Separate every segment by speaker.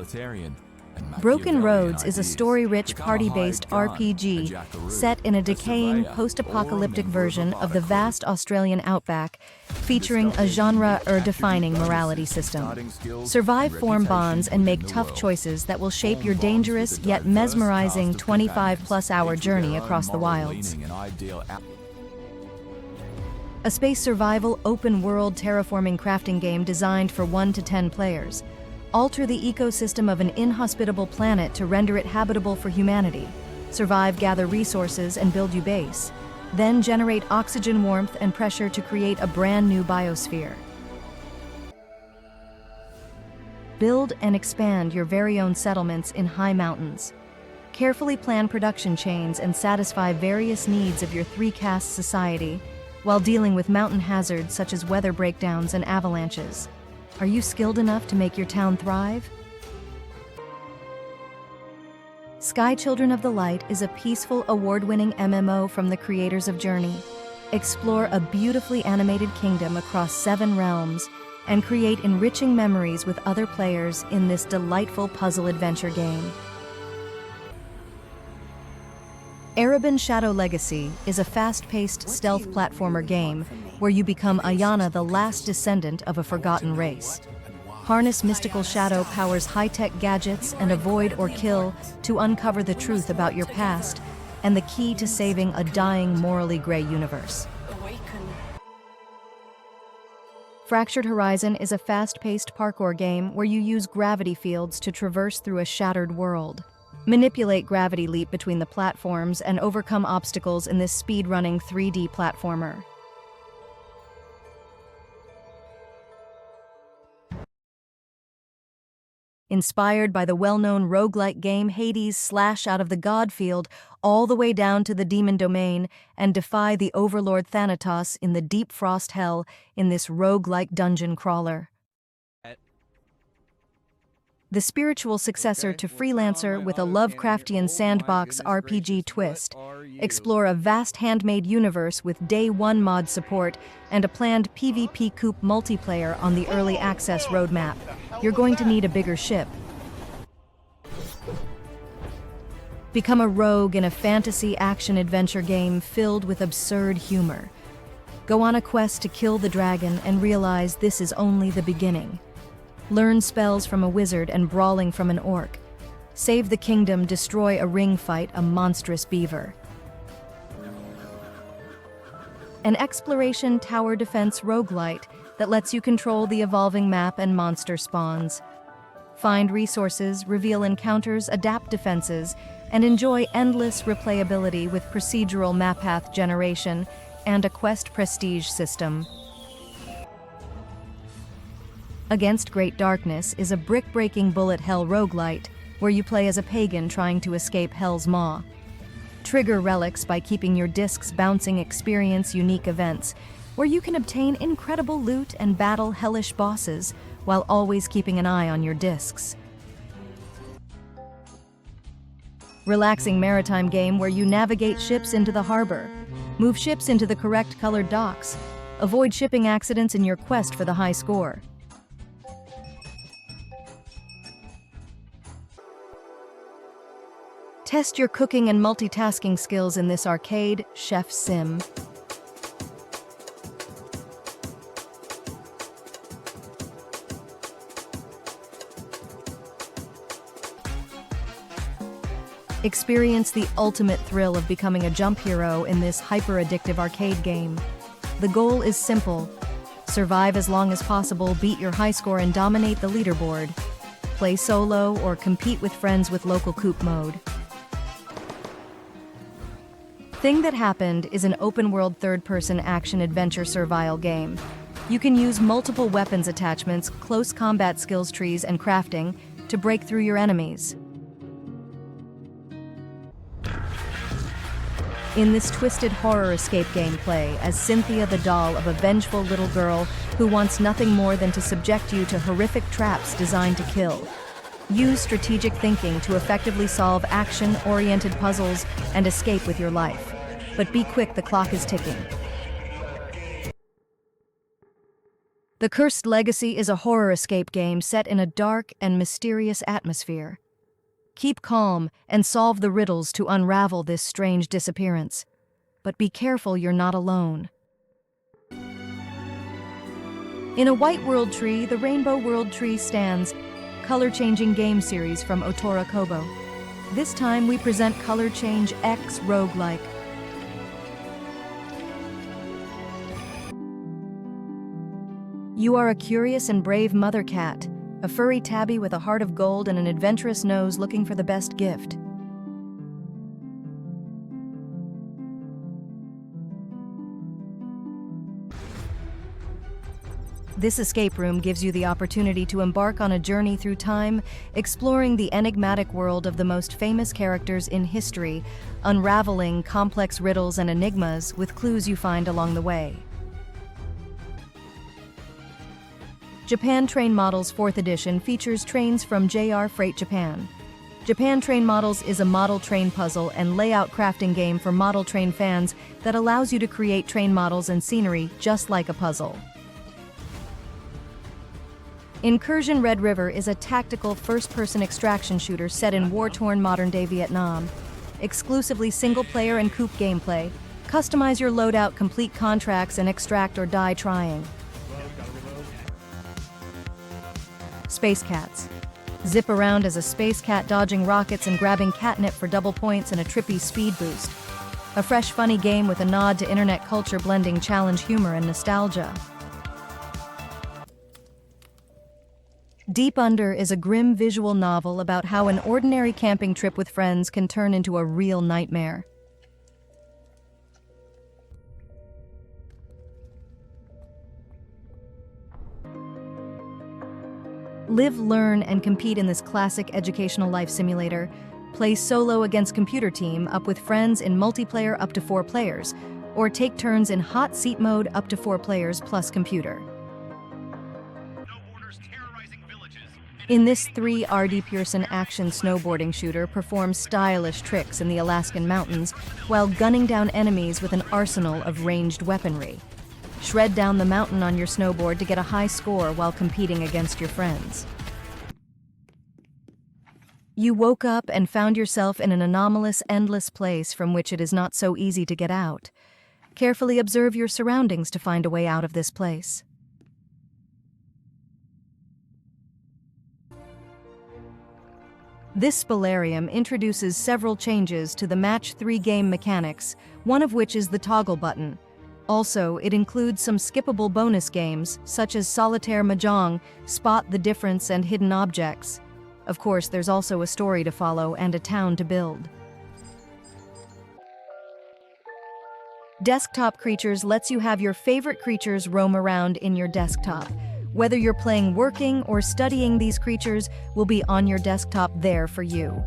Speaker 1: Solitarian.
Speaker 2: Broken Roads is a story-rich, party-based RPG set in a decaying, post-apocalyptic version of the vast Australian outback, featuring a genre-defining morality system. Survive, form bonds, and make tough choices that will shape your dangerous yet mesmerizing 25-plus-hour journey across the wilds. A space survival, open-world terraforming crafting game designed for 1 to 10 players. Alter the ecosystem of an inhospitable planet to render it habitable for humanity. Survive, gather resources, and build your base. Then generate oxygen, warmth, and pressure to create a brand new biosphere. Build and expand your very own settlements in high mountains. Carefully plan production chains and satisfy various needs of your three-caste society while dealing with mountain hazards such as weather breakdowns and avalanches. Are you skilled enough to make your town thrive? Sky Children of the Light is a peaceful, award-winning MMO from the creators of Journey. Explore a beautifully animated kingdom across 7 realms and create enriching memories with other players in this delightful puzzle adventure game. Ereban Shadow Legacy is a fast-paced stealth platformer game where you become Ayana, the last descendant of a forgotten race. Harness mystical shadow powers, high-tech gadgets, and avoid or kill to uncover the truth about your past and the key to saving a dying, morally gray universe. Fractured Horizon is a fast-paced parkour game where you use gravity fields to traverse through a shattered world. Manipulate gravity leap between the platforms and overcome obstacles in this speed-running 3D platformer. Inspired by the well-known roguelike game Hades, slash out of the god field all the way down to the demon domain and defy the overlord Thanatos in the deep frost hell in this roguelike dungeon crawler. The spiritual successor to Freelancer with a Lovecraftian sandbox RPG twist. Explore a vast handmade universe with Day 1 mod support and a planned PvP Coop multiplayer on the early access roadmap. You're going to need a bigger ship. Become a rogue in a fantasy action-adventure game filled with absurd humor. Go on a quest to kill the dragon and realize this is only the beginning. Learn spells from a wizard and brawling from an orc. Save the kingdom, destroy a ring fight, a monstrous beaver. An exploration tower defense roguelite that lets you control the evolving map and monster spawns. Find resources, reveal encounters, adapt defenses, and enjoy endless replayability with procedural map path generation and a quest prestige system. Against Great Darkness is a brick-breaking bullet hell roguelite where you play as a pagan trying to escape Hell's Maw. Trigger relics by keeping your discs bouncing, experience unique events where you can obtain incredible loot and battle hellish bosses while always keeping an eye on your discs. Relaxing maritime game where you navigate ships into the harbor. Move ships into the correct colored docks. Avoid shipping accidents in your quest for the high score. Test your cooking and multitasking skills in this arcade chef sim. Experience the ultimate thrill of becoming a jump hero in this hyper-addictive arcade game. The goal is simple. Survive as long as possible, beat your high score, and dominate the leaderboard. Play solo or compete with friends with local coop mode. Thing That Happened is an open-world third-person action-adventure survival game. You can use multiple weapons attachments, close combat skills trees, and crafting to break through your enemies. In this twisted horror escape gameplay as Cynthia the doll of a vengeful little girl who wants nothing more than to subject you to horrific traps designed to kill. Use strategic thinking to effectively solve action-oriented puzzles and escape with your life. But be quick, the clock is ticking. The Cursed Legacy is a horror escape game set in a dark and mysterious atmosphere. Keep calm and solve the riddles to unravel this strange disappearance. But be careful you're not alone. In a white world tree, the rainbow world tree stands. Color-changing game series from Otora Kobo. This time we present Color Change X Roguelike. You are a curious and brave mother cat, a furry tabby with a heart of gold and an adventurous nose looking for the best gift. This escape room gives you the opportunity to embark on a journey through time, exploring the enigmatic world of the most famous characters in history, unraveling complex riddles and enigmas with clues you find along the way. Japan Train Models 4th Edition features trains from JR Freight Japan. Japan Train Models is a model train puzzle and layout crafting game for model train fans that allows you to create train models and scenery just like a puzzle. Incursion Red River is a tactical first-person extraction shooter set in war-torn modern-day Vietnam. Exclusively single-player and coupe gameplay. Customize your loadout, complete contracts, and extract or die trying. Space Cats. Zip around as a space cat dodging rockets and grabbing catnip for double points and a trippy speed boost. A fresh, funny game with a nod to internet culture blending challenge humor and nostalgia. Deep Under is a grim visual novel about how an ordinary camping trip with friends can turn into a real nightmare. Live, learn, and compete in this classic educational life simulator. Play solo against computer team, up with friends in multiplayer up to 4 players, or take turns in hot seat mode up to 4 players plus computer. In this 3RD Pearson action snowboarding shooter performs stylish tricks in the Alaskan mountains while gunning down enemies with an arsenal of ranged weaponry. Shred down the mountain on your snowboard to get a high score while competing against your friends. You woke up and found yourself in an anomalous, endless place from which it is not so easy to get out. Carefully observe your surroundings to find a way out of this place. This Spellarium introduces several changes to the Match 3 game mechanics, one of which is the toggle button. Also, it includes some skippable bonus games, such as Solitaire Mahjong, Spot the Difference, and Hidden Objects. Of course, there's also a story to follow and a town to build. Desktop Creatures lets you have your favorite creatures roam around in your desktop. Whether you're playing, working, or studying, these creatures will be on your desktop there for you.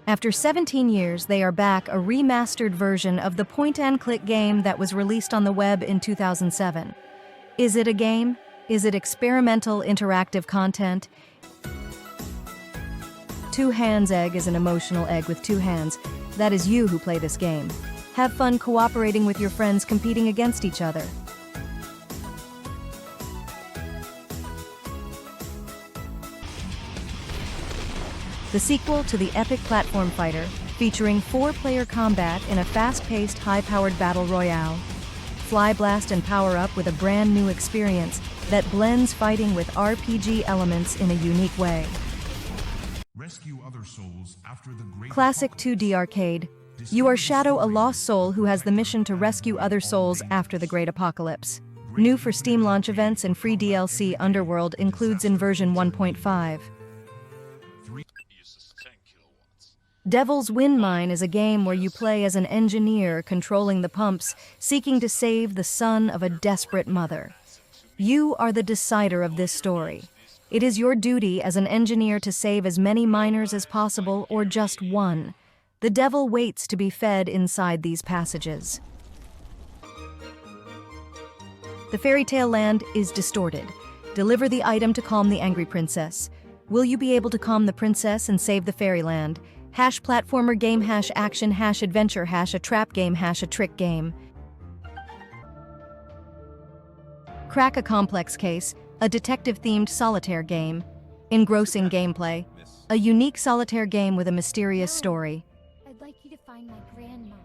Speaker 2: After 17 years, they are back, a remastered version of the point-and-click game that was released on the web in 2007. Is it a game? Is it experimental interactive content? Two Hands Egg is an emotional egg with 2 hands. That is you who play this game. Have fun cooperating with your friends competing against each other. The sequel to the epic platform fighter, featuring 4-player combat in a fast-paced, high-powered battle royale. Fly, blast, and power up with a brand new experience that blends fighting with RPG elements in a unique way.
Speaker 1: Rescue other souls after the great
Speaker 2: Classic 2D arcade. You are Shadow, a lost soul who has the mission to rescue other souls after the Great Apocalypse. New for Steam launch events and free DLC Underworld includes in version 1.5. Devil's Wind Mine is a game where you play as an engineer controlling the pumps, seeking to save the son of a desperate mother. You are the decider of this story. It is your duty as an engineer to save as many miners as possible or just one. The devil waits to be fed inside these passages. The fairy tale land is distorted. Deliver the item to calm the angry princess. Will you be able to calm the princess and save the fairyland? # platformer game # action # adventure # a trap game # a trick game. Crack a complex case, a detective-themed solitaire game. Engrossing gameplay, a unique solitaire game with a mysterious story.
Speaker 3: I'd like you to find my grandma.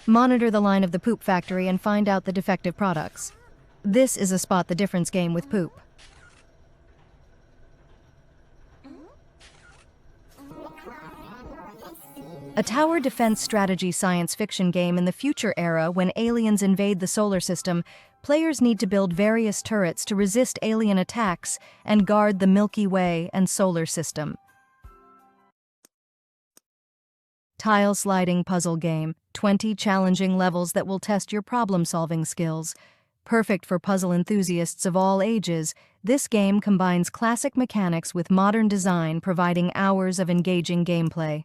Speaker 2: Monitor the line of the poop factory and find out the defective products. This is a spot the difference game with poop. A tower defense strategy science fiction game in the future era when aliens invade the solar system. Players need to build various turrets to resist alien attacks and guard the Milky Way and solar system. Tile sliding puzzle game, 20 challenging levels that will test your problem-solving skills. Perfect for puzzle enthusiasts of all ages, this game combines classic mechanics with modern design, providing hours of engaging gameplay.